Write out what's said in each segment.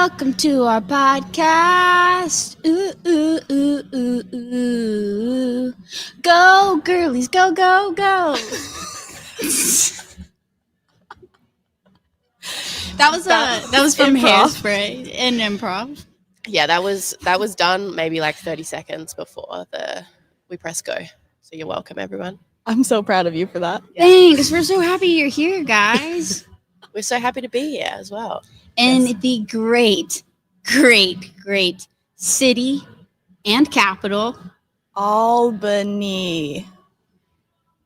Welcome to our podcast. Ooh, ooh, ooh, ooh, ooh. Go, girlies, go, go, go. That was from improv. Hairspray and improv. Yeah, that was done maybe like 30 seconds before we press go. So you're welcome, everyone. I'm so proud of you for that. Yeah. Thanks. We're so happy you're here, guys. We're so happy to be here as well. In the great city and capital, Albany.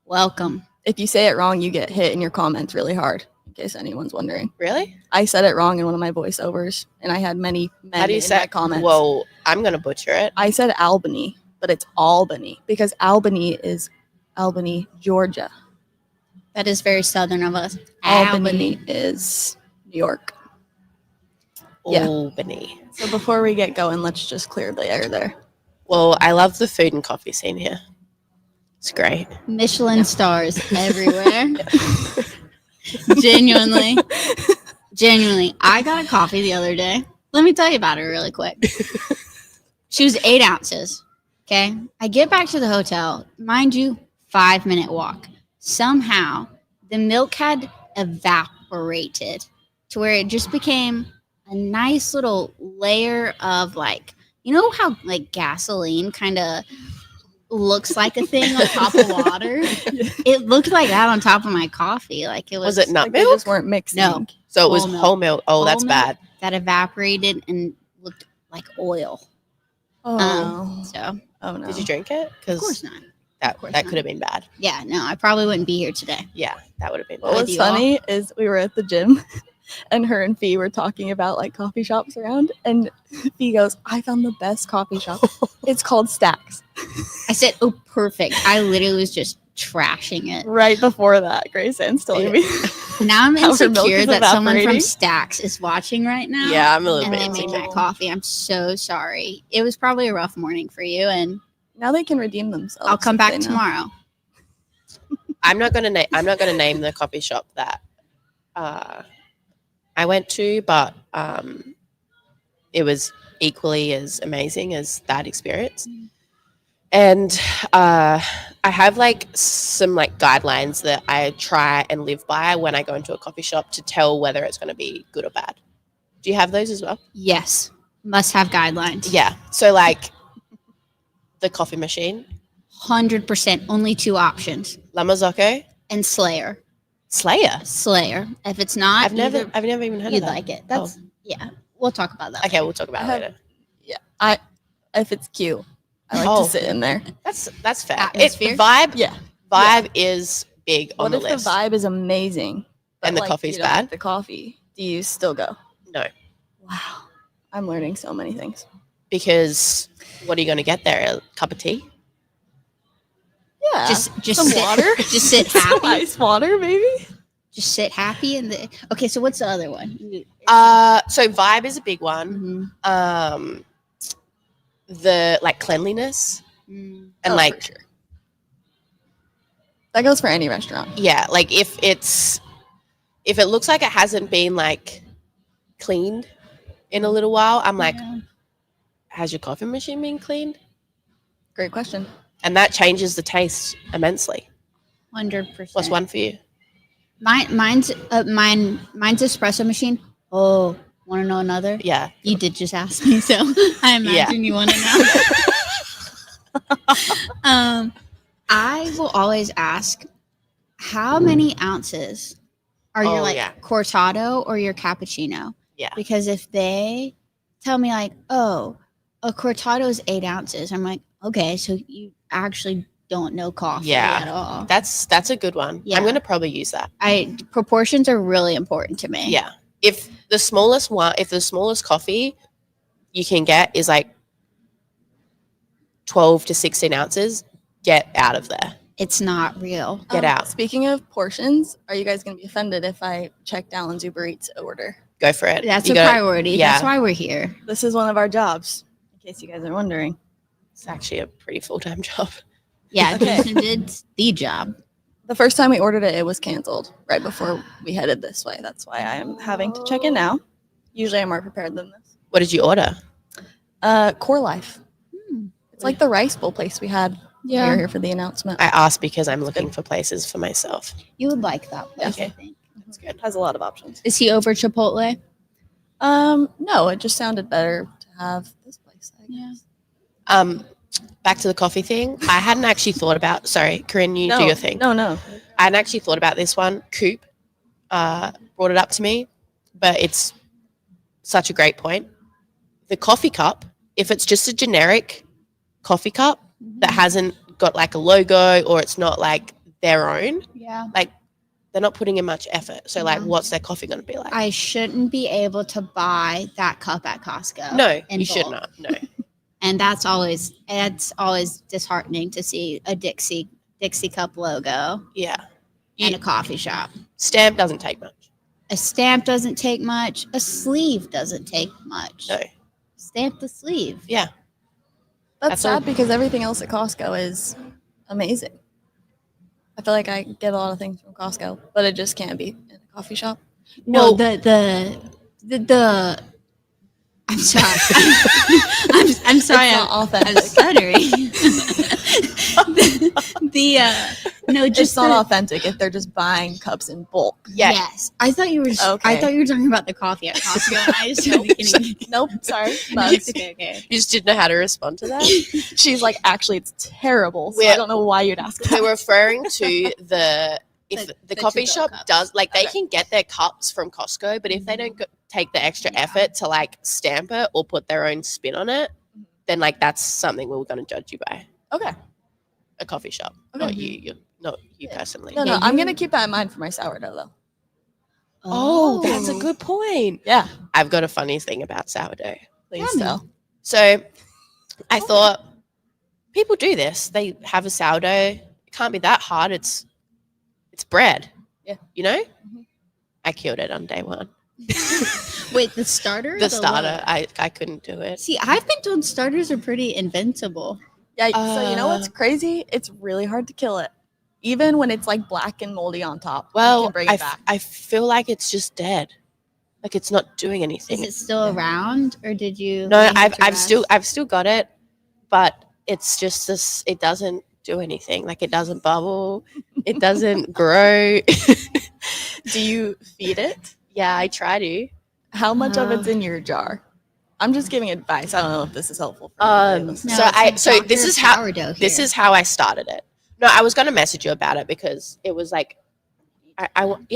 welcome. If you say it wrong, you get hit in your comments really hard, in case anyone's wondering. Really? I said it wrong in one of my voiceovers, and I had many men How do you in say my comments. Well, I'm going to butcher it. I said Albany, but it's Albany, because Albany is Albany, Georgia. That is very southern of us. Albany is New York. Yeah. Albany. So before we get going, let's just clear the air there. Well, I love the food and coffee scene here. It's great. Michelin stars everywhere. Genuinely. I got a coffee the other day. Let me tell you about it really quick. She was 8 ounces. Okay. I get back to the hotel. Mind you, 5-minute walk. Somehow the milk had evaporated to where it just became a nice little layer of, like, you know how like gasoline kind of looks like a thing on top of water? It looked like that on top of my coffee. Like it was it not Like they milk? just weren't mixing. No. So it was Whole milk. whole milk. Oh, Whole that's milk bad. that evaporated and looked like oil. Oh, So oh no. Did you drink it? of Because course not. that course could not. have been bad. Yeah, no, I probably wouldn't be here today. Yeah, that would have been What bad. with was you all. funny is we were at the gym and her and Fee were talking about like coffee shops around, and Fee goes, I found the best coffee shop. It's called Stacks. I said, oh, perfect. I literally was just trashing it. Right before that, Grayson's telling me. Now I'm How her milk insecure is that someone from evaporating. Stacks is watching right now. Yeah, I'm a little And bit they made insecure. my coffee. I'm so sorry. It was probably a rough morning for you, and Now they can redeem themselves. I'll come if back they know. tomorrow. I'm not gonna name the coffee shop that I went to, but it was equally as amazing as that experience. And I have like some like guidelines that I try and live by when I go into a coffee shop to tell whether it's going to be good or bad. Do you have those as well? Yes, must have guidelines. Yeah. So like the coffee machine, 100%. Only 2 options. Lamazocco, And Slayer. Slayer. If it's not, I've never even heard of you'd that. like it. That's yeah. We'll talk about that. Okay, we'll talk about it later. Yeah, if it's cute, I like Oh. to sit in there. That's fair. Atmosphere? Vibe Yeah. is big on What the if list. the vibe is amazing And the like, coffee's you don't like bad? the coffee. Do you still go? No, Wow, I'm learning so many things. because what are you going to get there? A cup of tea? Yeah, Just some sit, water. Just sit Some happy. ice water, maybe. Just sit happy in the. Okay, so what's the other one? So vibe is a big one. Mhm. The like cleanliness Mm. and Oh, like for sure. That goes for any restaurant. yeah, like if it looks like it hasn't been like cleaned in a little while, I'm like, Yeah. has your coffee machine been cleaned? Great question. And that changes the taste immensely. 100%. What's one for you? Mine's espresso machine. Oh, want to know another? Yeah. You did just ask me, so I imagine you want to know. I will always ask, how many ounces are your Oh, like yeah. cortado or your cappuccino? Yeah. Because if they tell me like, oh, a cortado is 8 ounces, I'm like, okay, so you actually don't know coffee Yeah. at all. That's a good one. Yeah. I'm going to probably use that. Proportions are really important to me. Yeah. If the smallest coffee you can get is like 12 to 16 ounces, get out of there. It's not real. Get out. Speaking of portions, are you guys going to be offended if I check Alan's Uber Eats order? Go for it. That's You a gotta- priority. yeah. That's why we're here. This is one of our jobs, in case you guys are wondering. It's actually a pretty full-time job. Yeah, Okay. Jason did the job. The first time we ordered it, it was canceled right before we headed this way. That's why I am having to check in now. Usually I'm more prepared than this. What did you order? Core Life. It's like the rice bowl place we had. Yeah. We were here for the announcement. I asked because I'm looking for places for myself. You would like that place, Okay. I think. That's good. It has a lot of options. Is he over Chipotle? No, it just sounded better to have this place. I guess. Back to the coffee thing. I hadn't actually thought about. Sorry, Corinne, you do your thing. No. I hadn't actually thought about this one. Coop brought it up to me, but it's such a great point. The coffee cup, if it's just a generic coffee cup that hasn't got like a logo or it's not like their own, Yeah. like they're not putting in much effort. So like, No. what's their coffee going to be like? I shouldn't be able to buy that cup at Costco. No, in you should bulk. not. No. And that's always disheartening to see a Dixie cup logo Yeah. in a coffee shop. Stamp doesn't take much. A stamp doesn't take much. A sleeve doesn't take much. No. Stamp the sleeve. Yeah. That's That's all. sad because everything else at Costco is amazing. I feel like I get a lot of things from Costco, but it just can't be in a coffee shop. No, Well- the I'm sorry. I'm sorry. It's not I'm authentic. stuttering. No, It's just not the, authentic if they're just buying cups in bulk. Yeah. Yes, I thought you were. I Okay. thought you were talking about the coffee at Costco. And I just started getting. Nope, sorry. Okay. You just didn't know how to respond to that. She's like, actually, it's terrible. So We're- I don't know why you'd ask that. We're referring to the The coffee to-go shop cups. does like they Okay. can get their cups from Costco, but if they don't take the extra effort to like stamp it or put their own spin on it, then like that's something we're going to judge you by. Okay. A coffee shop, Okay. not you personally. No, Yeah, I'm you- going to keep that in mind for my sourdough, though. Oh, that's a good point. Yeah. I've got a funny thing about sourdough. Please Tell me. tell. So I thought people do this. They have a sourdough. It can't be that hard. It's bread. Yeah. You know? Mhm. I killed it on day one. Wait, the starter? or The starter. what? I couldn't do it. See, I've been told starters are pretty invincible. Yeah, so you know what's crazy? It's really hard to kill it. Even when it's like black and moldy on top. you Well, can bring it back. I feel like it's just dead. Like it's not doing anything. Is it still around, or did you? No, lay it to I've rest? still got it, but it's just this. It doesn't do anything. Like it doesn't bubble. It doesn't grow. Do you feed it? Yeah, I try to. How much of Uh, it's in your jar? I'm just giving advice. I don't know if this is helpful. For No, So it's like this Dr. is how sourdough this here. is how I started it. No, I was gonna message you about it because it was like, I want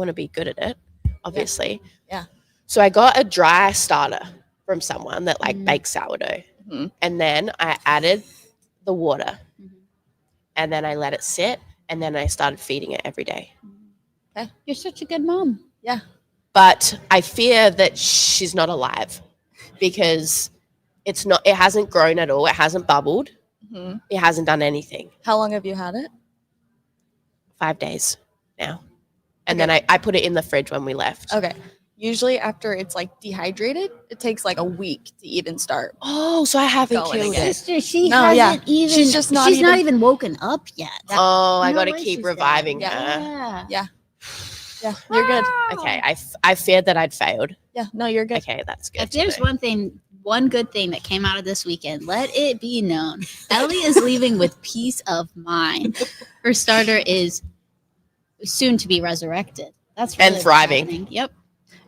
to be good at it, obviously. Yeah. So I got a dry starter from someone that like Mhm. bakes sourdough, Mhm. and then I added the water, Mhm. and then I let it sit, and then I started feeding it every day. You're such a good mom. Yeah. But I fear that she's not alive because it hasn't grown at all. It hasn't bubbled. Mhm. It hasn't done anything. How long have you had it? 5 days now. And then I put it in the fridge when we left. Okay. Usually after it's like dehydrated, it takes like a week to even start. Oh, so I haven't Going killed again. it. Sister, she No, hasn't yeah. even. She's just not She's not even- even woken up yet. Oh, I No got to way keep she's reviving dead. her. Yeah. Yeah, you're good. Okay, I feared that I'd failed. Yeah, no, you're good. Okay, that's good. If to there's know. one good thing that came out of this weekend, let it be known. Ellie is leaving with peace of mind. Her starter is soon to be resurrected. That's And really what's thriving. happening. Yep.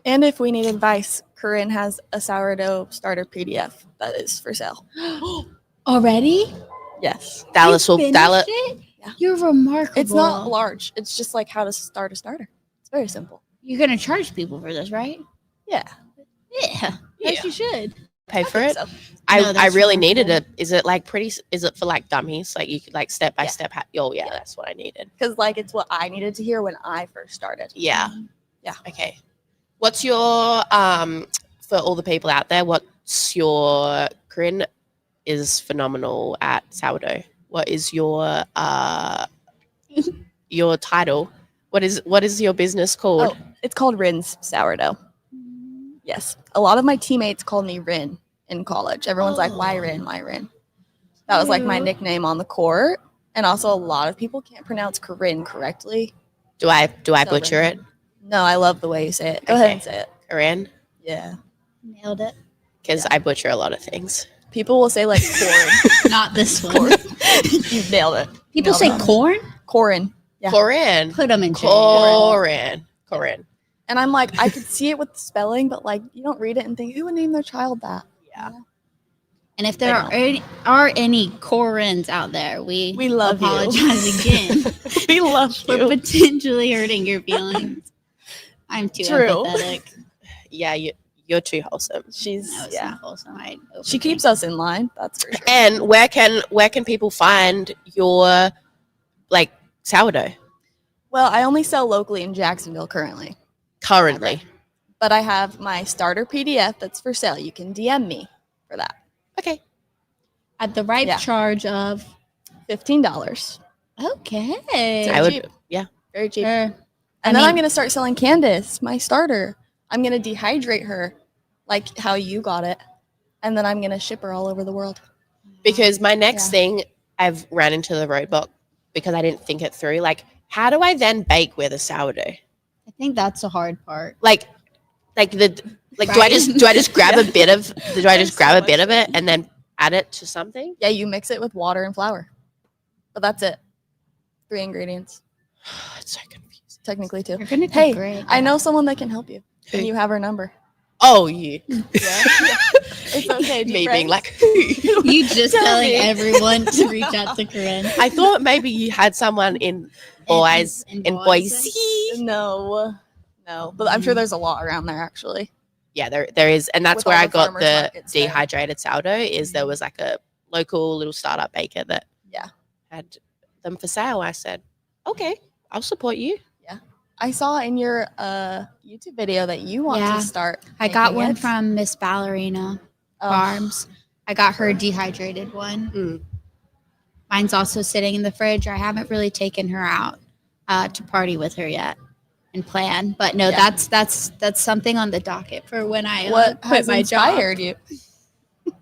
And if we need advice, Corinne has a sourdough starter PDF that is for sale. Already? Yes. Dallas You will finished Dallas. it? Yeah. You're remarkable. It's not large. It's just like how to start a starter. It's very simple. You're gonna charge people for this, right? Yeah. Yeah. Yeah. Yes, you should. Pay for think it. so. No, I that's really needed remarkable. it. Is it like pretty? Is it for like dummies? Like you could like step by step. Oh yeah, that's what I needed. Because like it's what I needed to hear when I first started. Yeah. Yeah. Okay. What's your for all the people out there? What's your Corinne is phenomenal at sourdough. What is your title? What is your business called? Oh, it's called Rin's Sourdough. Yes. A lot of my teammates called me Rin in college. Everyone's like, why Rin? Why Rin? That was like my Cute. nickname on the court. And also a lot of people can't pronounce Corinne correctly. Do I So butcher it? No, I love the way you say it. Go ahead and say it. Corinne? Yeah. Nailed it. because I butcher a lot of things. People will say like corn. Not this one. You nailed it. People Nailed say it. corn. Corin. Yeah. Corinne. Put them in jail. Corinne. And I'm like, I could see it with the spelling, but like, you don't read it and think, who would name their child that? Yeah. And if there are any Corins out there, we love you. apologize again We love for you. potentially hurting your feelings. I'm too True. empathetic. Yeah, you're too wholesome. She's No, it's yeah. not wholesome. She keeps us in line. That's for sure. And where can people find your like sourdough Well, I only sell locally in Jacksonville currently, currently? but I have my starter PDF that's for sale. You can DM me for that. Okay. At the right Yeah. charge of $15. okay. I would. cheap. Yeah. Very cheap. Sure. And then I'm going to start selling Candace, my starter. I'm going to dehydrate her like how you got it. And then I'm going to ship her all over the world. Because my next Yeah. thing, I've ran into the roadblock because I didn't think it through. Like, how do I then bake with a sourdough? I think that's the hard part. Like do I Right. just grab a bit of There's so a bit much of it and then add it to something? Yeah, you mix it with water and flour. But that's it. 3 ingredients, It's so confusing. technically 2. You're gonna do Hey, great. I know someone that can help you. Who? And you have her number. Oh, you. Yeah. It's okay. Me being like, You just Tell telling me. everyone to reach out to Corinne. I thought maybe you had someone in Boise. In Boise. No. But I'm sure there's a lot around there actually. Yeah, there is, and that's With where all I the got farmers the markets there. dehydrated sourdough. Is there was like a local little startup baker that Yeah. had them for sale. I said, okay, I'll support you. I saw in your YouTube video that you want Yeah. to start. I got making one it. from Miss Ballerina Oh, Farms. I got her dehydrated one. Mm. Mine's also sitting in the fridge. I haven't really taken her out to party with her yet and plan. But no, Yeah. that's something on the docket for when I what quit has my job. inspired you?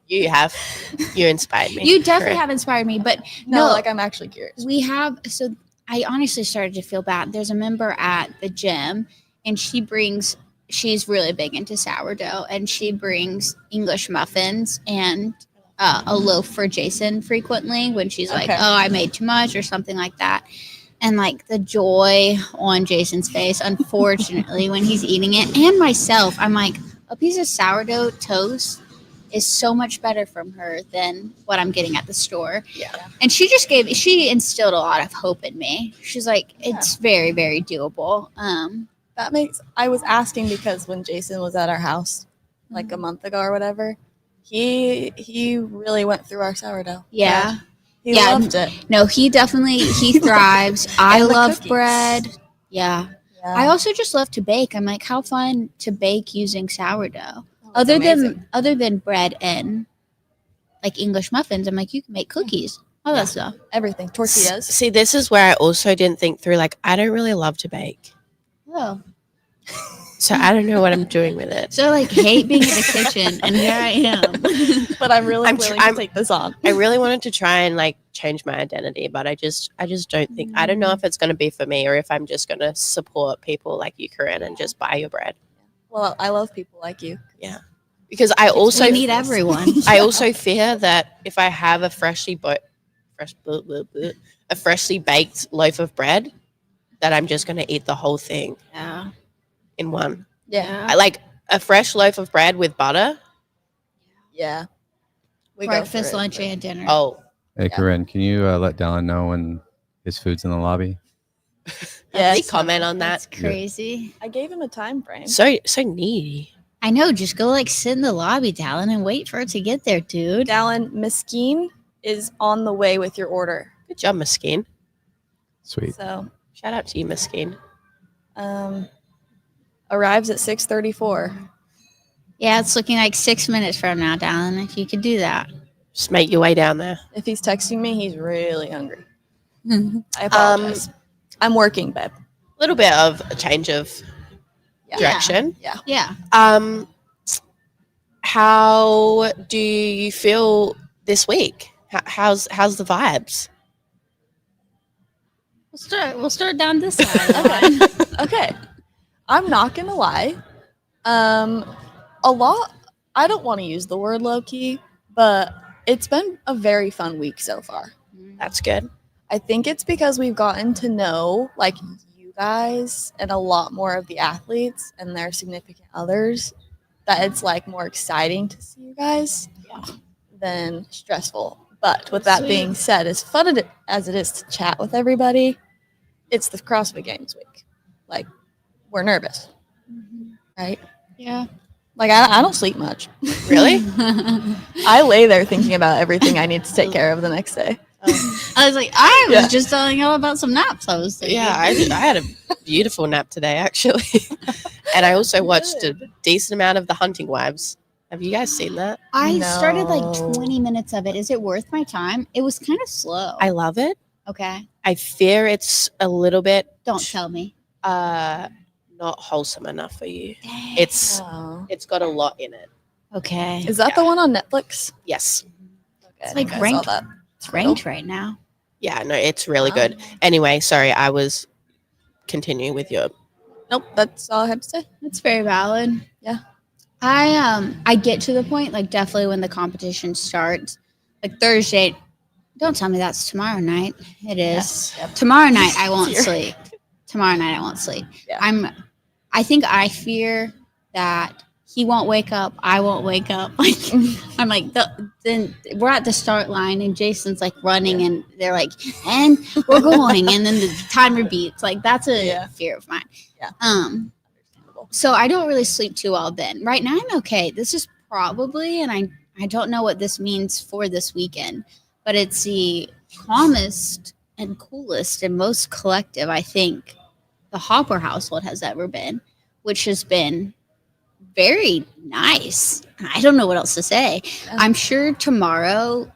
You inspired me. You definitely Correct. have inspired me. But No, no, like I'm actually curious. we have. So I honestly started to feel bad. There's a member at the gym, and she's really big into sourdough, and she brings English muffins and a loaf for Jason frequently when she's like, Okay. oh, I made too much or something like that. And like the joy on Jason's face, unfortunately, when he's eating it, and myself, I'm like, a piece of sourdough toast is so much better from her than what I'm getting at the store. Yeah. And she instilled a lot of hope in me. She's like, it's very, very doable. I was asking because when Jason was at our house like a month ago or whatever, he really went through our sourdough. Yeah. He Yeah. loved it. No, he thrives. I And the love cookies. bread. Yeah. Yeah. I also just love to bake. I'm like, how fun to bake using sourdough. It's amazing. Other than bread and like English muffins, I'm like, you can make cookies. All that stuff. Everything. Tortillas. See, this is where I also didn't think through. Like, I don't really love to bake, Oh. so I don't know what I'm doing with it. So like hate being in the kitchen, and here I am. But I'm really I'm willing tr- to take this on. I really wanted to try and like change my identity, but I just don't think. I don't know if it's going to be for me or if I'm just going to support people like you, Corinne, and just buy your bread. Well, I love people like you. Because I also We need everyone. I also fear that if I have a freshly baked loaf of bread, that I'm just going to eat the whole thing Yeah. in one. Yeah. I like a fresh loaf of bread with butter. Yeah. We go Breakfast, through it. lunch, and dinner. Oh, Hey, Yeah. Corinne, can you let Dallin know when his food's in the lobby? any Yes. comment on That's that? crazy. I gave him a time frame. So needy. I know. Just go like sit in the lobby, Dallin, and wait for it to get there, dude. Dallin, Mesquite is on the way with your order. Good job, Mesquite. Sweet. So Shout out to you, Mesquite. arrives at 6:34. Yeah, it's looking like 6 minutes from now, Dallin. If you could do that. Just make your way down there. If he's texting me, he's really hungry. yeah. I apologize. I'm working, babe. A little bit of a change of Yeah. direction. Yeah. How do you feel this week? How's the vibes? We'll start down this side. Okay. I'm not gonna lie. A lot I don't want to use the word low key, but it's been a very fun week so far. That's good. I think it's because we've gotten to know like you guys and a lot more of the athletes and their significant others, that it's like more exciting to see you guys than stressful. But with that being said, as fun as it is to chat with everybody, it's the CrossFit Games week. Like, we're nervous, right? Yeah. Like, I don't sleep much. Really? I lay there thinking about everything I need to take care of the next day. I was like, I was just telling y'all about some naps I was taking. Yeah, I had a beautiful nap today, actually. And I also watched a decent amount of The Hunting Wives. Have you guys seen that? I started like No. 20 minutes of it. Is it worth my time? It was kind of slow. I love it. Okay. I fear it's a little bit Don't tell me. not wholesome enough for you. It's got a lot in it. Okay. Is that the one on Netflix? Yes. Okay, It's I like think I saw ranked. that. It's ranked right now. Yeah, no, it's really good. Anyway, sorry, I was continuing with your Nope, that's all I have to say. It's very valid. Yeah. I get to the point, like definitely when the competition starts. Like Thursday, don't tell me that's tomorrow night. It is. Yes. Tomorrow night I won't Here. sleep. Tomorrow night I won't sleep. Yeah. I think I fear that he won't wake up, I won't wake up. Like I'm like then we're at the start line and Jason's like running and they're like, and we're going, and then the timer beats. Like that's a fear of mine. Yeah. So I don't really sleep too well then. Right now I'm okay. This is probably, and I don't know what this means for this weekend, but it's the calmest and coolest and most collective I think the Hopper household has ever been, which has been very nice. I don't know what else to say. I'm sure tomorrow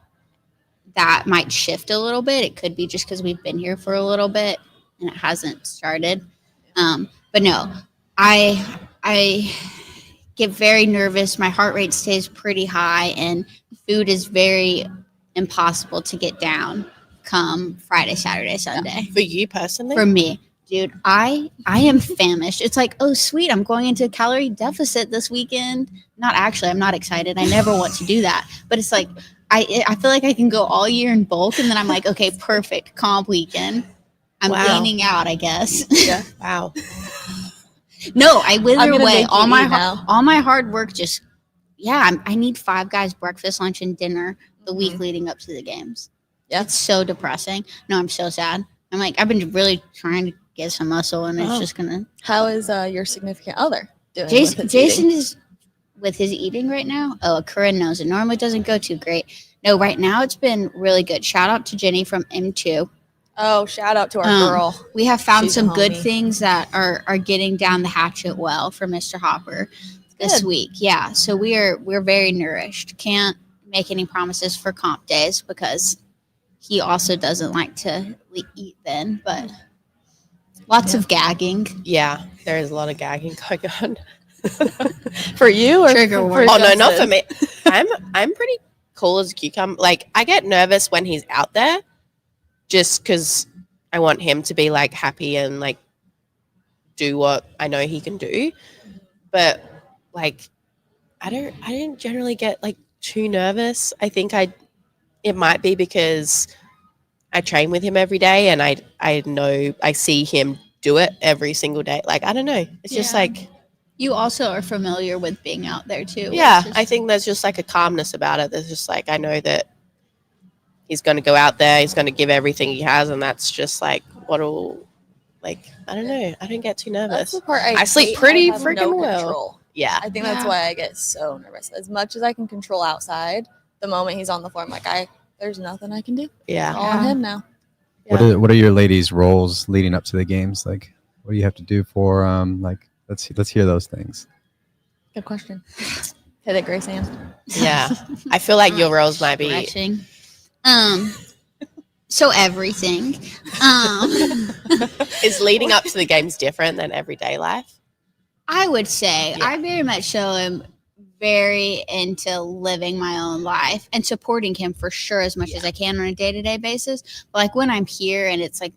that might shift a little bit. It could be just because we've been here for a little bit and it hasn't started. But no, I get very nervous. My heart rate stays pretty high, and food is very impossible to get down come Friday, Saturday, Sunday. for you personally. For me, dude, I am famished. It's like, oh sweet, I'm going into a calorie deficit this weekend. Not actually, I'm not excited. I never want to do that. But it's like I feel like I can go all year in bulk, and then I'm like, okay, perfect comp weekend. I'm gaining out, I guess. Yeah. Wow. No, I wither gonna away. make you eat now. All my hard work just I need Five Guys breakfast, lunch, and dinner the week leading up to the games. Yeah. It's so depressing. No, I'm so sad. I'm like, I've been really trying to get some muscle, and it's just gonna. How is your significant other doing? Jason is with his eating right now. Oh, Corinne knows it normally doesn't go too great. No, right now it's been really good. Shout out to Jenny from M2. Oh, shout out to our girl. We have found She's a some good homie. things that are getting down the hatchet well for Mr. Hopper this week. Yeah, so we're very nourished. Can't make any promises for comp days because he also doesn't like to eat then, but lots of gagging. Yeah, there is a lot of gagging going on. For you or Trigger for word. Oh no, not for Justin? me. I'm pretty cool as a cucumber. Like I get nervous when he's out there, just because I want him to be like happy and like do what I know he can do. But like I didn't generally get like too nervous. I think it might be because I train with him every day and I know I see him do it every single day. Like I don't know. It's just like You also are familiar with being out there too. yeah, which is- I think there's just like a calmness about it. There's just like I know that he's going to go out there, he's going to give everything he has, and that's just like what'll like I don't know. I don't get too That's nervous. the part I sleep hate. pretty I have freaking well. control. Yeah, I think that's Yeah. why I get so nervous. As much as I can control outside, the moment he's on the floor, I'm like, there's nothing I can do. It's yeah. all on him now. What are your ladies' roles leading up to the games? Like, what do you have to do for like? Let's hear those things. Good question. Hit it, Grace Ann. Yeah. I feel like your roles might be stretching. So everything. is leading up to the games different than everyday life. I would say Yeah. I very much so am very into living my own life and supporting him for sure as much as I can on a day-to-day basis. But like when I'm here and it's like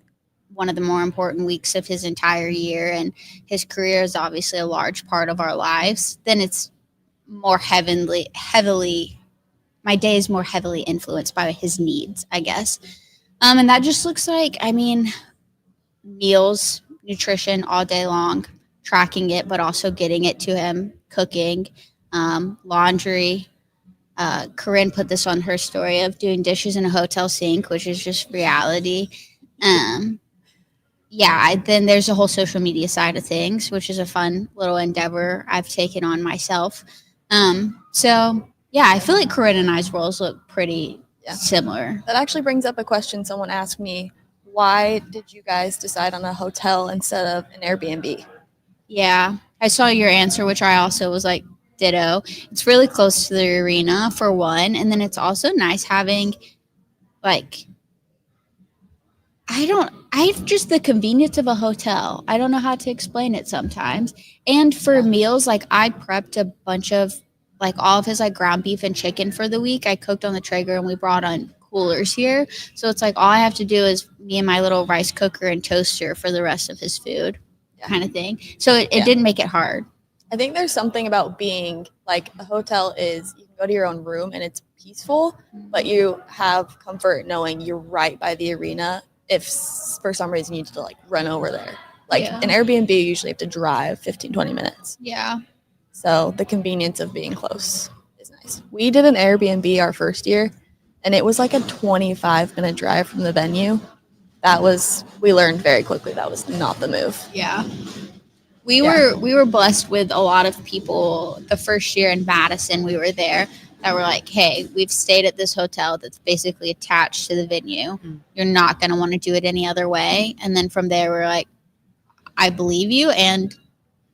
one of the more important weeks of his entire year and his career is obviously a large part of our lives, then it's more heavily my day is more heavily influenced by his needs, I guess. And that just looks like, I mean, meals, nutrition all day long, tracking it, but also getting it to him, cooking, laundry. Corinne put this on her story of doing dishes in a hotel sink, which is just reality. Then there's a whole social media side of things, which is a fun little endeavor I've taken on myself. I feel like Corinne and I's roles look pretty similar. That actually brings up a question someone asked me. Why did you guys decide on a hotel instead of an Airbnb? Yeah, I saw your answer, which I also was like, ditto. It's really close to the arena for one, and then it's also nice having like I've just the convenience of a hotel. I don't know how to explain it sometimes. And for meals, like I prepped a bunch of like all of his like ground beef and chicken for the week. I cooked on the Traeger and we brought on coolers here. So it's like all I have to do is me and my little rice cooker and toaster for the rest of his food kind of thing. So it didn't make it hard. I think there's something about being like a hotel is you can go to your own room and it's peaceful, but you have comfort knowing you're right by the arena if for some reason you need to like run over there. Like an Airbnb, you usually have to drive 15, 20 minutes. Yeah. So the convenience of being close is nice. We did an Airbnb our first year, and it was like a 25-minute drive from the venue. We learned very quickly that was not the move. Yeah. We were blessed with a lot of people the first year in Madison we were there that were like, hey, we've stayed at this hotel that's basically attached to the venue. You're not going to want to do it any other way. And then from there, we're like, I believe you, and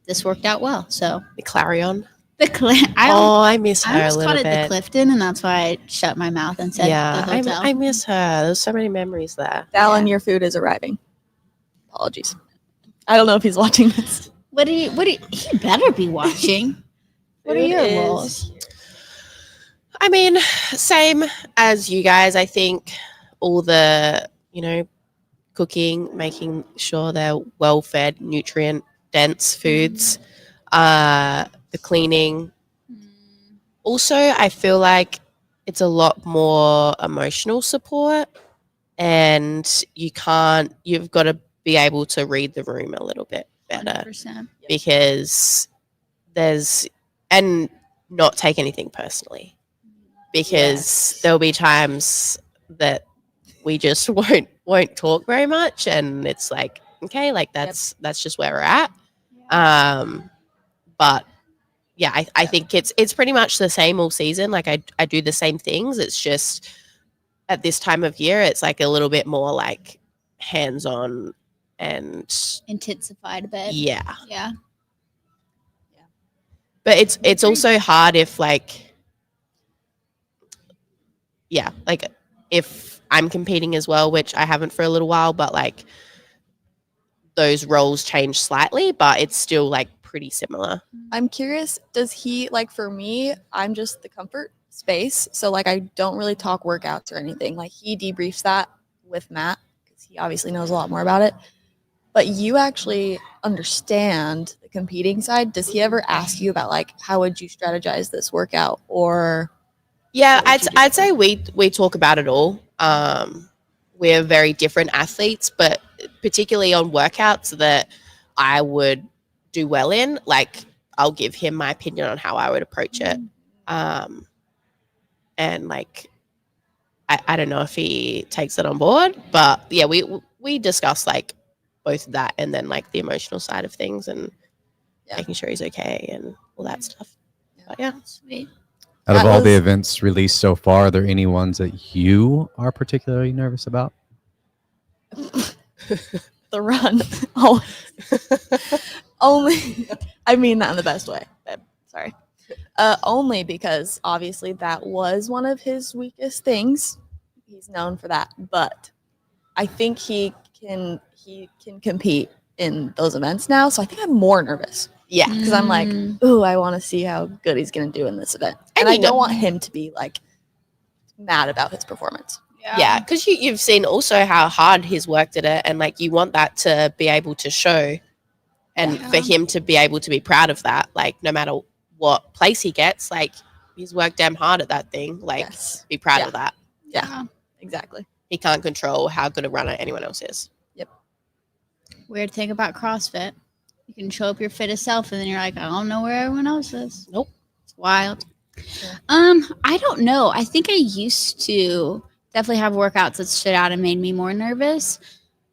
this worked out well. So The Clarion. I miss her I a almost little called bit. it the Clifton, and that's why I shut my mouth and said the hotel. I miss her. There's so many memories there. Dallin, your food is arriving. Apologies. I don't know if he's watching this. He better be watching. What are your roles? I mean, same as you guys. I think all the, cooking, making sure they're well-fed, nutrient-dense foods, the cleaning. Also, I feel like it's a lot more emotional support, and you've got to be able to read the room a little bit better 100%. because and not take anything personally. Because there'll be times that we just won't talk very much, and it's like, okay, like that's just where we're at. But yeah, I think it's pretty much the same all season. Like I do the same things. It's just at this time of year, it's like a little bit more like hands-on and Intensified a bit. Yeah. Yeah. But it's also hard if like if I'm competing as well, which I haven't for a little while, but like those roles change slightly, but it's still like pretty similar. I'm curious, does he, like for me, I'm just the comfort space. So like I don't really talk workouts or anything. Like he debriefs that with Matt because he obviously knows a lot more about it. But you actually understand the competing side. Does he ever ask you about like how would you strategize this workout or? Yeah, I'd say we talk about it all. We're very different athletes, but particularly on workouts that I would do well in, like I'll give him my opinion on how I would approach it. And like, I don't know if he takes it on board, but yeah, we discuss like both that and then like the emotional side of things and making sure he's okay and all that stuff. But yeah. Sweet. Out of all the events released so far, are there any ones that you are particularly nervous about? The run. Oh, only. I mean that in the best way. Babe. Sorry. Only because obviously that was one of his weakest things. He's known for that, but I think he can compete in those events now. So I think I'm more nervous. Yeah. Because I'm like, ooh, I want to see how good he's going to do in this event. And I don't want him to be like mad about his performance. Yeah, because you've seen also how hard he's worked at it, and like you want that to be able to show and for him to be able to be proud of that, like no matter what place he gets, like he's worked damn hard at that thing. Like, Yes. be proud Yeah. of that. Yeah. Exactly. He can't control how good a runner anyone else is. Weird thing about CrossFit. You can show up your fittest self and then you're like, I don't know where everyone else is. Nope. It's wild. Yeah. I don't know. I think I used to definitely have workouts that stood out and made me more nervous.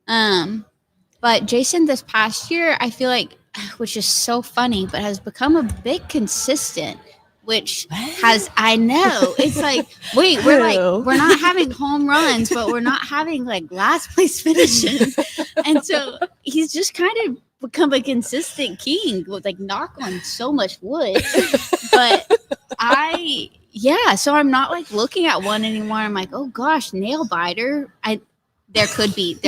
But Jason this past year, I feel like, which is so funny, but has become a bit consistent, which I know. It's like, wait, we're not having home runs, but we're not having like last place finishes. And so he's just kind of become a consistent king with like knock on so much wood. But so I'm not like looking at one anymore. I'm like, oh gosh, nail biter. There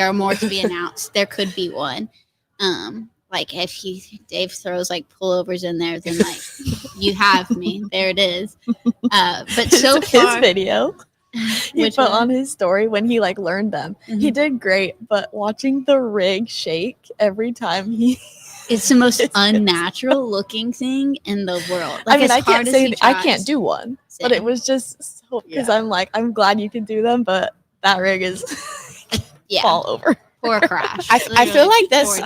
are more to be announced. There could be one. Like if Dave throws like pullovers in there, then like you have me. There it is. But so far, his video he which put one? on his story when he like learned them. He did great, but watching the rig shake every time It's the most unnatural looking thing in the world. I Like, mean, as I hard can't as say he I tries. can't do one, but it Same. was just so because Yeah. I'm like, I'm glad you can do them, but that rig is Yeah. fall over. Poor crash. I feel Literally, like poor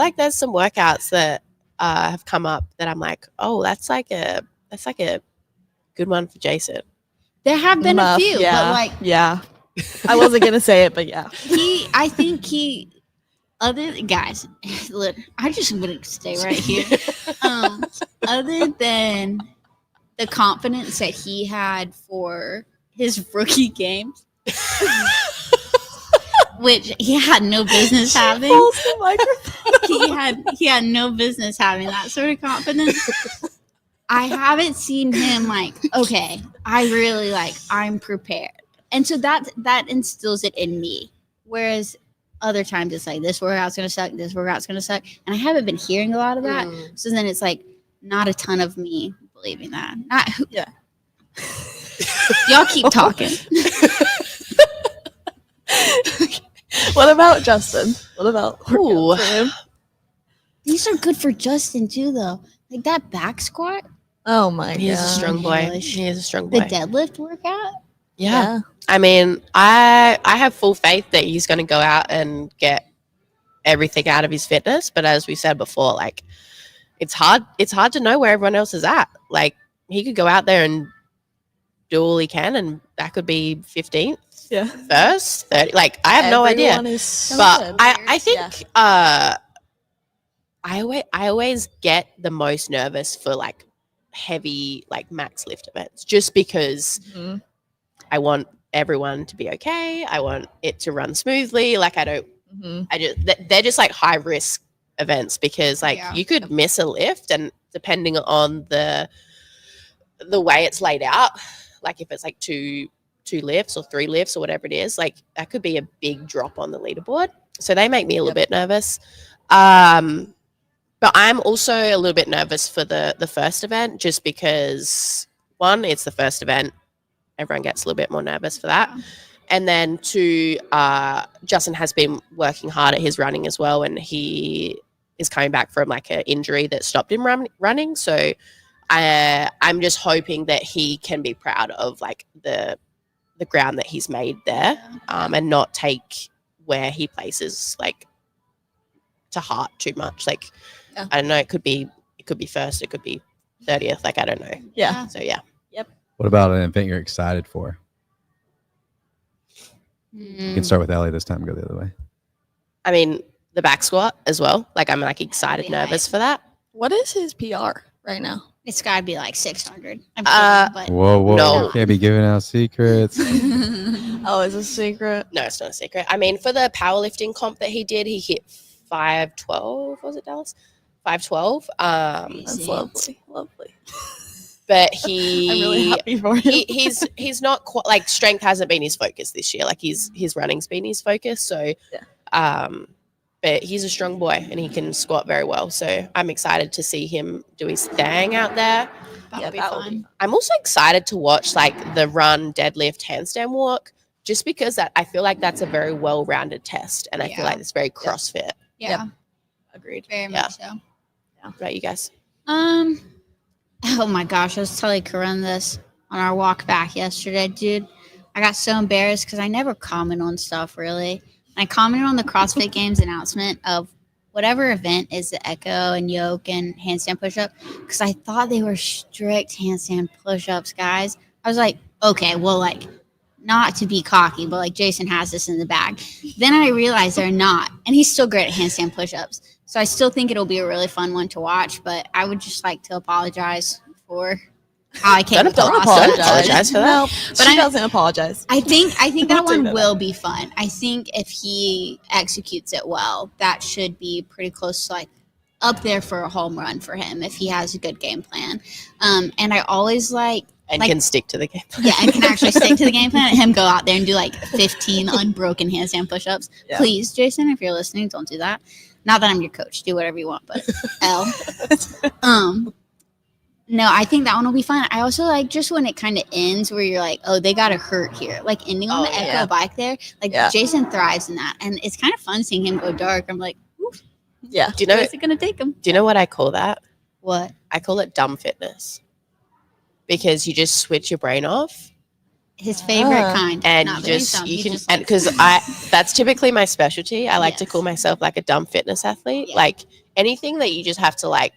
Joe. there's some workouts that have come up that I'm like, oh, that's like a good one for Jason. There have been a few, yeah, but like yeah. I wasn't gonna say it, but yeah. I think guys, look, I just want to stay right here. Other than the confidence that he had for his rookie games, which he had no business having. Pulls the microphone. He had no business having that sort of confidence. I haven't seen him like, okay, I'm prepared. And so that instills it in me. Whereas other times it's like, this workout's going to suck, this workout's going to suck. And I haven't been hearing a lot of that. So then it's like not a ton of me believing that. Yeah. Y'all keep talking. What about Justin? What about Ooh. for him? These are good for Justin too, though. Like that back squat, Oh my He is a god. strong boy. gosh. He is a strong the boy. deadlift workout. Yeah. I mean, I have full faith that he's going to go out and get everything out of his fitness. But as we said before, like it's hard to know where everyone else is at. Like he could go out there and do all he can, and that could be 15th, Yeah. first, 30. Like I have no idea. Everyone is so But good. I think Yeah. I always get the most nervous for like heavy like max lift events, just because Mhm. I want everyone to be okay. I want it to run smoothly. Like Mhm. they're just like high risk events because like Yeah. you could miss a lift, and depending on the way it's laid out, like if it's like two lifts or 3 lifts or whatever it is, like that could be a big drop on the leaderboard. So they make me a little bit nervous. But I'm also a little bit nervous for the first event, just because 1, it's the first event. Everyone gets a little bit more nervous for that. And then 2, Justin has been working hard at his running as well, and he is coming back from like an injury that stopped him running. So I'm just hoping that he can be proud of like the ground that he's made there, and not take where he places like to heart too much. Like I don't know, it could be first, it could be 30th. Like I don't know. Yeah. So yeah. What about an event you're excited for? You Mm. can start with Ellie this time. Go the other way. I mean the back squat as well. Like I'm like excited, be nervous hype. for that. What is his PR right now? It's got to be like 600. I'm kidding, Whoa! No. You can't be giving out secrets. but Oh, is it a secret? No, it's not a secret. I mean, for the powerlifting comp that he did, he hit 512. Was it Dallas? 512. That's Easy. lovely. Lovely. But I'm really he happy for him. he's not quite like strength hasn't been his focus this year. Like his running's been his focus. So but he's a strong boy and he can squat very well. So I'm excited to see him do his thing out there. that'll be that will fun. I'm also excited to watch like the run, deadlift, handstand walk, just because that I feel like that's a very well-rounded test, and I feel Yeah. like it's very CrossFit. Yeah, Agreed. very Yeah. much so. Right, you guys? Oh my gosh, I was telling Corinne this on our walk back yesterday, dude. I got so embarrassed because I never comment on stuff really. I commented on the CrossFit Games announcement of whatever event is the echo and yoke and handstand push-up because I thought they were strict handstand push-ups, guys. I was like, okay, well, like, not to be cocky, but like Jason has this in the bag. Then I realized they're not, and he's still great at handstand push-ups. So I still think it'll be a really fun one to watch, but I would just like to apologize for how I came Don't apologize for that. No, But she doesn't apologize. I think that Don't one do that. will be fun. I think if he executes it well, that should be pretty close to like up there for a home run for him if he has a good game plan. And I always like can stick to the game. yeah, and can actually stick to the game plan and him go out there and do like 15 unbroken handstand push-ups. Yeah. Please, Jason, if you're listening, don't do that. Not that I'm your coach. Do whatever you want, but no, I think that one will be fun. I also like just when it kind of ends where you're like, oh, they got to hurt here. Like ending on the echo bike there. Like Jason thrives in that. And it's kind of fun seeing him go dark. I'm like, oof, Yeah. Do you know? where's it going to take him? Do you know what I call that? What? I call it dumb fitness, because you just switch your brain off, His favorite kind. and Not you very just dumb. you He can, just and likes- because that's typically my specialty. I like to Yes. call myself like a dumb fitness athlete. Yeah. Like anything that you just have to like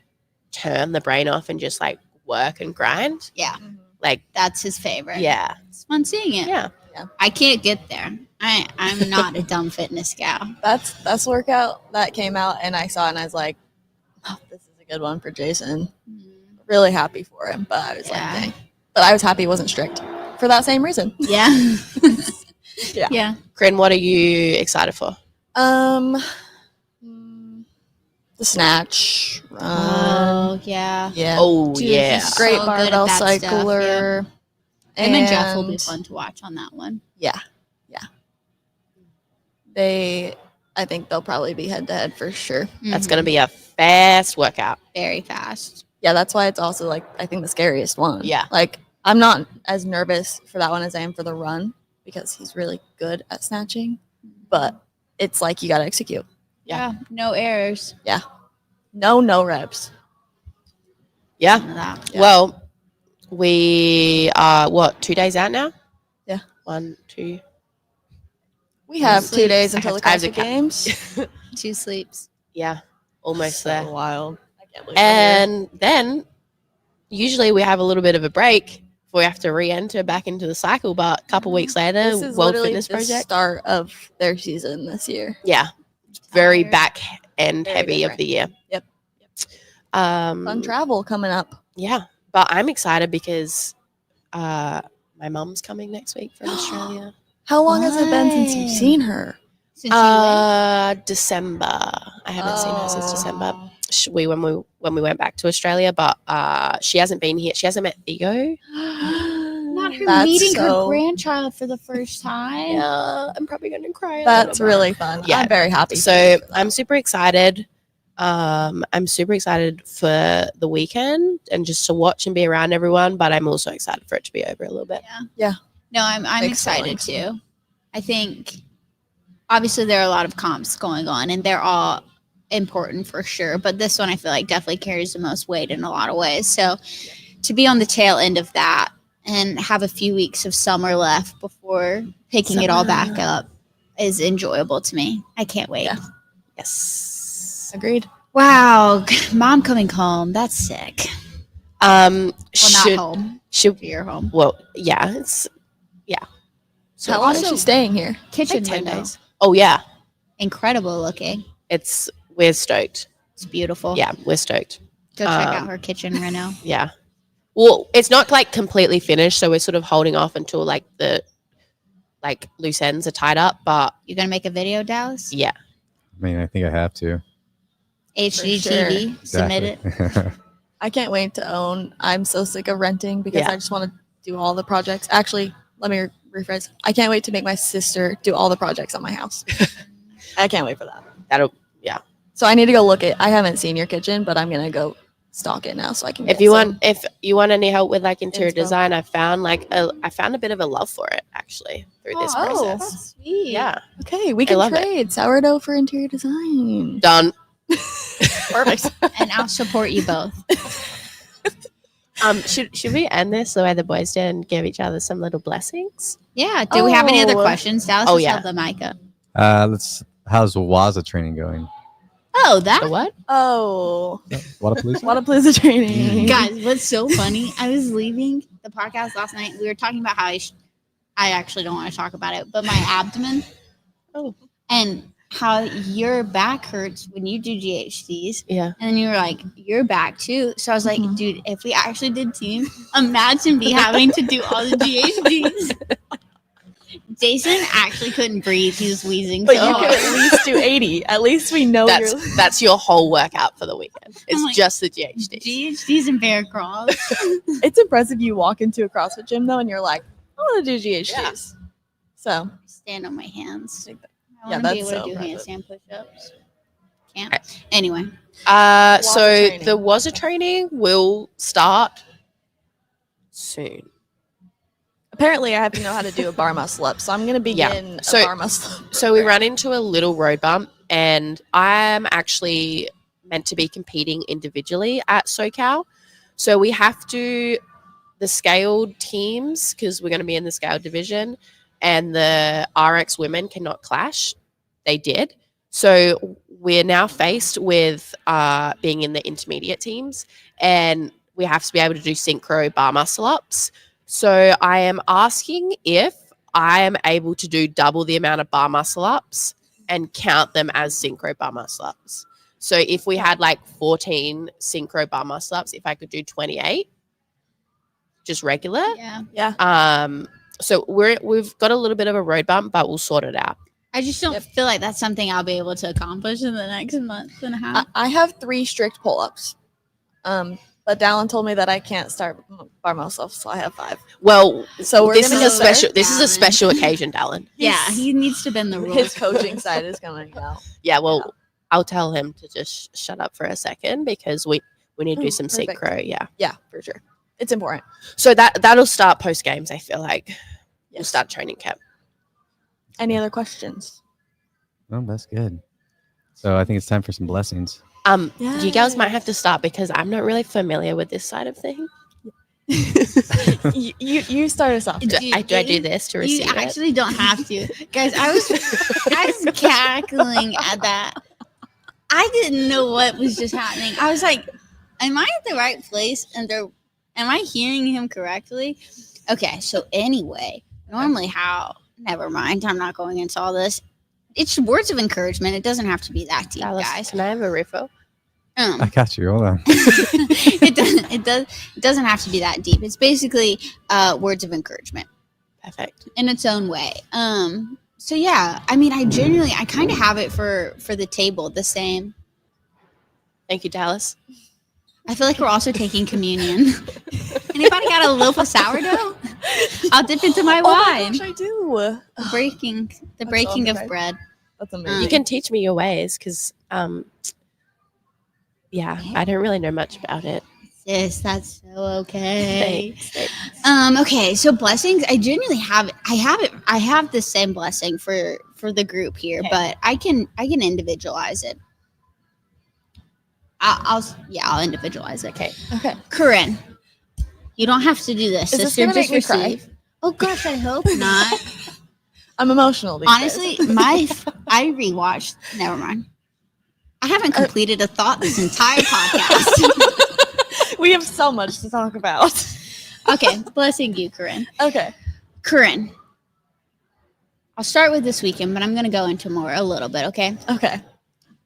turn the brain off and just like work and grind. yeah, Like that's his favorite. yeah, It's fun seeing it. yeah. I can't get there. I'm not a dumb fitness gal. That's workout that came out, and I saw it, and I was like, oh, this is a good one for Jason. Really happy for him, but I was Yeah. like, dang. But I was happy he wasn't strict for that same reason. Yeah. Yeah. Yeah. Corinne, what are you excited for? The snatch run. Oh, yeah. Yeah. Oh Dude, yeah, he's Great so good at barbell that stuff, cycler. Him and Jeff will be fun to watch on that one. Yeah. I think they'll probably be head to head for sure. that's gonna be a fast workout. very fast. Yeah, that's why it's also like I think the scariest one. Yeah. Like I'm not as nervous for that one as I am for the run because he's really good at snatching. But it's like you gotta execute. Yeah. No errors. No reps. Yeah. None of that. Yeah. Well, we are 2 days out now? Yeah. 1, 2. We have Sleep. 2 days until the I have to CrossFit Games. 2 sleeps. Yeah. Almost So there. wild. I can't believe we're here. And then usually we have a little bit of a break before we have to re-enter back into the cycle. But a couple weeks later, This is World literally Fitness the Project. start of their season this year. Yeah. Very Tired. back end Very heavy of different. the year. Yep. Fun Travel coming up. Yeah. But I'm excited because my mum's coming next week from Australia. How long has it been since you've Why? seen her? Since you went? December. I haven't seen her since December. Oh. When we went back to Australia, but she hasn't been here. She hasn't met Theo. Not her That's meeting so- her grandchild for the first time. Yeah, I'm probably going to cry. That's really fun. Yeah. I'm very happy. So I'm super excited. I'm super excited for the weekend and just to watch and be around everyone. But I'm also excited for it to be over a little bit. No, I'm Excellent. excited too. I think obviously there are a lot of comps going on and they're all important for sure. But this one I feel like definitely carries the most weight in a lot of ways. So to be on the tail end of that and have a few weeks of summer left before picking it all back up is enjoyable to me. I can't wait. Yeah. Yes. Agreed. Wow. Mom coming home. That's sick. Well, not home. should Your home. well, yeah, it's So how long is also- she staying here? Kitchen like 10 window. days. Oh yeah, Incredible looking. we're stoked. It's beautiful. Yeah, we're stoked. Go check out Um, her kitchen right now. Yeah. Well, it's not like completely finished, so we're sort of holding off until like the loose ends are tied up. But You gonna make a video, Dallas? yeah, I mean, I think I have to. HGTV. Submit it. Exactly. I can't wait to own. I'm so sick of renting because Yeah. I just want to do all the projects. Actually, let me rephrase. I can't wait to make my sister do all the projects on my house. I can't wait for that. that'll. So I need to go look at. I haven't seen your kitchen, but I'm gonna go stalk it now so I can. If get you some- want any help with like interior Inspo. design, I found a bit of a love for it actually through this process. That's sweet. Yeah, okay, we I can love it. trade sourdough for interior design. done. Perfect. And I'll support you both. Should we end this the way the boys did and give each other some little blessings? Yeah. Do we have any other Oh. questions? Dallas, Oh, let's yeah. have the mic up. How's Waza training going? Oh, that The what? Oh, Wadapalooza? Wadapalooza training. guys, what's so funny? I was leaving the podcast last night. We were talking about how I actually don't want to talk about it, but my abdomen. Oh. And how your back hurts when you do GHDs. Yeah. And then you were like, your back too. So I was like, Mhm. dude, if we actually did team, imagine me having to do all the GHDs. Jason actually couldn't breathe. He was wheezing But so you can hard. at least do 80. At least we know you're. That's your whole workout for the weekend. It's like, just the GHD. GHDs and bear crawls. It's impressive you walk into a CrossFit gym though, and you're like, I want to do GHDs. Yeah. So Stand on my hands. I Yeah, want to be that's able to so do impressive. handstand push-ups. Can't. Anyway. So Waza training. the Waza training will start soon. apparently, I have to know how to do a bar muscle up. So I'm gonna Yeah. begin So- a bar muscle up. So we ran into a little road bump, and I'm actually meant to be competing individually at SoCal. So we have to, the scaled teams, because we're going to be in the scaled division, and the RX women cannot clash. They did. So we're now faced with being in the intermediate teams, and we have to be able to do synchro bar muscle ups. So I am asking if I am able to do double the amount of bar muscle ups and count them as synchro bar muscle ups. So if we had like 14 synchro bar muscle ups, if I could do 28, just regular. Yeah. Yeah. So we've got a little bit of a road bump, but we'll sort it out. I just don't Yep. feel like that's something I'll be able to accomplish in the next month and a half. I have 3 strict pull-ups. But Dallin told me that I can't start bar muscle, so I have 5. Well, So we're this gonna is a go there. special. This is a Alan. special occasion, Dallin. Yeah, he needs to bend the rules. His coaching side is coming out. Yeah. Well, I'll tell him to just shut up for a second because we need to do Ooh, some perfect. synchro. Yeah. Yeah, for sure. It's important. So that'll start post games. I feel like we'll Yes. start training camp. Any other questions? Oh, that's good. So I think it's time for some blessings. You girls might have to start because I'm not really familiar with this side of things. you start us off. Do I do You- this to You receive it? actually don't have to, guys. I was cackling at that. I didn't know what was just happening. I was like, "Am I at the right place?" And am I hearing him correctly? Okay. So anyway, normally never mind. I'm not going into all this. It's words of encouragement. It doesn't have to be that deep, Dallas, guys. can I have a refill? I got you. Hold on. It doesn't have to be that deep. It's basically words of encouragement Perfect. in its own way. So yeah, I mean, I kind of have it for the table the same. Thank you, Dallas. I feel like we're also taking communion. Anybody got a loaf of sourdough? I'll dip into my Oh my wine. gosh, I do. The That's breaking of okay. bread. That's amazing. You can teach me your ways because, yeah, I don't really know much about it. Yes, that's so okay. Thanks. Okay, so blessings. I genuinely have. I have the same blessing for the group here, Okay. but I can individualize it. I'll individualize it. Okay. Okay. Corinne, you don't have to do this. Is this Sister, gonna make just me cry? receive. Oh gosh, I hope not. I'm emotional. These Honestly, days. I rewatched. Never mind. I haven't completed a thought this entire podcast. we have so much to talk about. Okay, blessing you, Corinne. Okay. Corinne, I'll start with this weekend, but I'm going to go into more a little bit. Okay. Okay.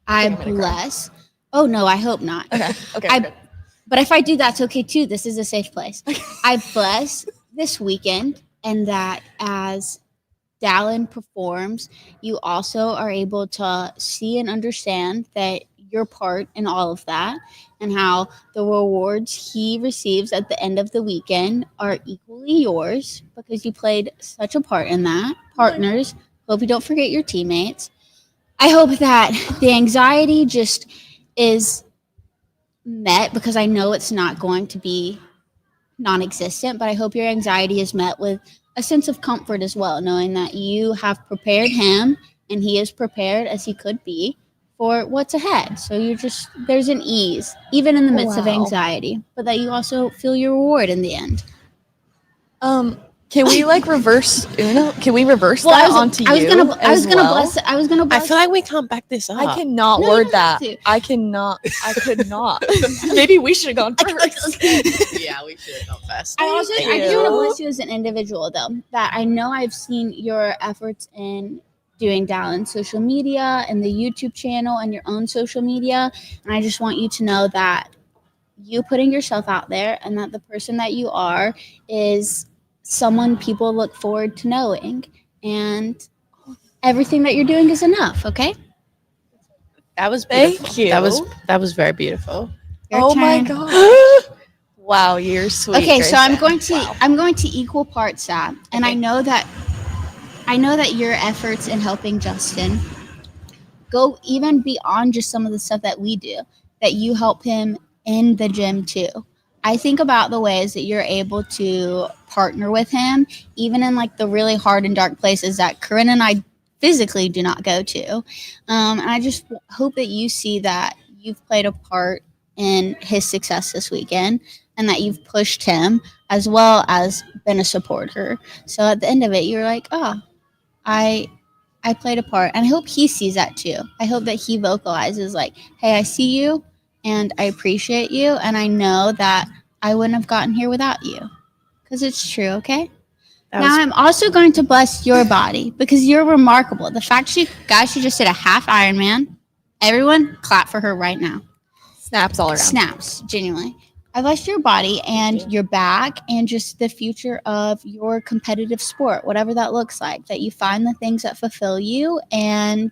I I'm gonna cry. bless. Oh no, I hope not. Okay. Okay. I- good. But if I do, that's okay too. This is a safe place. I bless this weekend, and that as Dallin performs, you also are able to see and understand that your part in all of that, and how the rewards he receives at the end of the weekend are equally yours because you played such a part in that. Partners, hope you don't forget your teammates. I hope that the anxiety just is met, because I know it's not going to be non-existent, but I hope your anxiety is met with a sense of comfort as well, knowing that you have prepared him and he is prepared as he could be for what's ahead. So there's an ease, even in the midst of Wow. anxiety, but that you also feel your reward in the end. Can we like reverse Uno? Can we reverse Well, that onto I was you? gonna as well? bless. I was gonna I bless. feel like we can't back this up. I cannot No, you word don't have that. to. I cannot. I could not. Maybe we should have gone first. Yeah, we should have gone first. I also Thank I just you. want to bless you as an individual, though. That I know I've seen your efforts in doing Dallin social media and the YouTube channel and your own social media, and I just want you to know that you putting yourself out there and that the person that you are is someone people look forward to knowing, and everything that you're doing is enough. Okay. That was Thank beautiful. you. That was very beautiful. Your Oh my turn. god! Wow, you're sweet. Okay, so I'm Grayson. going to I'm going to equal parts that, and Okay. I know that your efforts in helping Justin go even beyond just some of the stuff that we do, that you help him in the gym too. I think about the ways that you're able to partner with him, even in like the really hard and dark places that Corinne and I physically do not go to. And I just hope that you see that you've played a part in his success this weekend, and that you've pushed him as well as been a supporter. So at the end of it, you're like, oh, I played a part. And I hope he sees that too. I hope that he vocalizes like, hey, I see you and I appreciate you. And I know that I wouldn't have gotten here without you. Because it's true, okay? Now I'm also going to bless your body because you're remarkable. The fact she just did a half Ironman. Everyone clap for her right now. Snaps all around. Snaps, genuinely. I bless your body and your back and just the future of your competitive sport, whatever that looks like, that you find the things that fulfill you and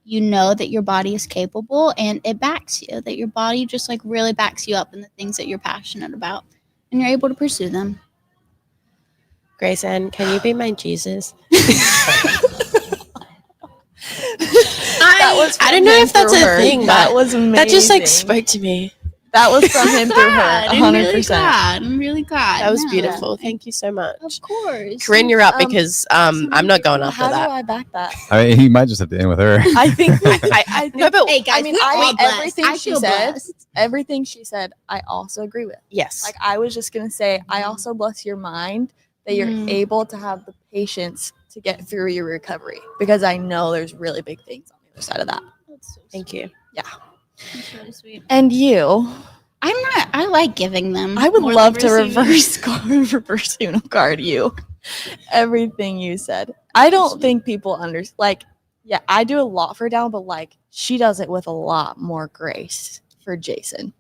you know that your body is capable and it backs you, that your body just like really backs you up in the things that you're passionate about and you're able to pursue them. Grayson, can you be my Jesus? I don't know if that's a thing. That was amazing. That just like spoke to me. That was from him through her. 100%. I'm really glad. That was No, beautiful. Thank you so much. Of course. Corinne, you're up Um, because I'm not going after How do that. I back that? I mean, he might just have to end with her. I think I think, no, but Hey guys, I mean, we all blessed. everything I she feel said, blessed. everything she said, I also agree with. yes, Like I was just gonna say, I also bless your mind that you're Mhm. able to have the patience to get through your recovery because I know there's really big things on the other side of that. thank you. That's really sweet. And you, I like giving them. I would more love than to receiving. reverse Uno card you. Everything you said. I don't think people understand. Like, yeah, I do a lot for Down, but like she does it with a lot more grace for Jason,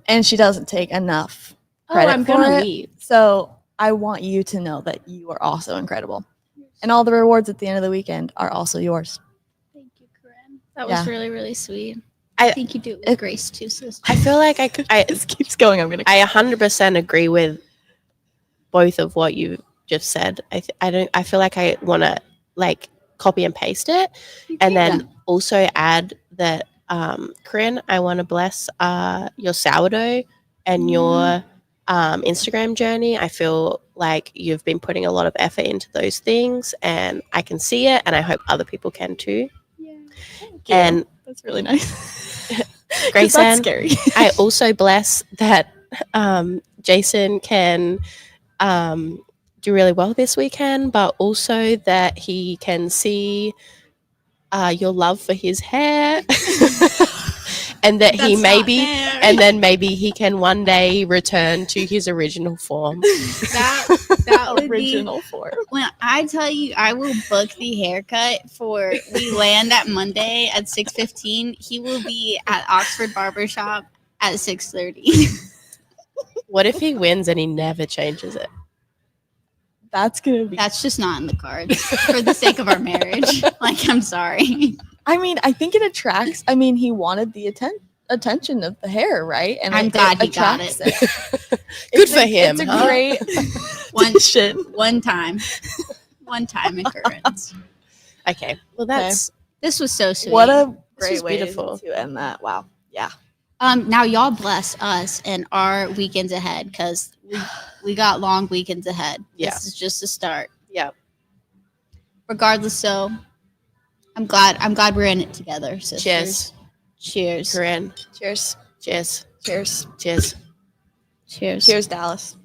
and she doesn't take enough credit I'm for gonna it. leave. So I want you to know that you are also incredible, and all the rewards at the end of the weekend are also yours. Thank you, Corinne. That Yeah. was really, really sweet. I- I think you do it with grace too, sister. I feel like I This keeps going. I'm gonna. I 100% agree with both of what you just said. I feel like I want to like copy and paste it, and then also add that Corinne, I want to bless your sourdough and your Instagram journey. I feel like you've been putting a lot of effort into those things, and I can see it, and I hope other people can too. Thank you. And That's really nice. 'Cause Grayson, that's scary. I also bless that Jason can do really well this weekend, but also that he can see your love for his hair, and that he maybe, and then maybe he can one day return to his original form. that would Original form. be when I tell you I will book the haircut for we land at Monday at 6:15. He will be at Oxford Barbershop at 6:30. What if he wins and he never changes it? That's gonna be. That's just not in the cards for the sake of our marriage. Like, I'm sorry. I mean, I think it attracts. I mean, he wanted the attention of the hair, right? And I'm like, glad he got attracts Good It's for a- him. It's a huh? great One addition. one time occurrence. Okay, well that's This was so sweet. What a This great was way beautiful. to end that. Wow. Yeah. Now y'all bless us and our weekends ahead because we got long weekends ahead. Yeah. This is just a start. yeah. Regardless, so I'm glad we're in it together, sisters. Cheers. Cheers. Corinne. Cheers. Cheers. Cheers. Cheers. Cheers. Cheers, Dallas.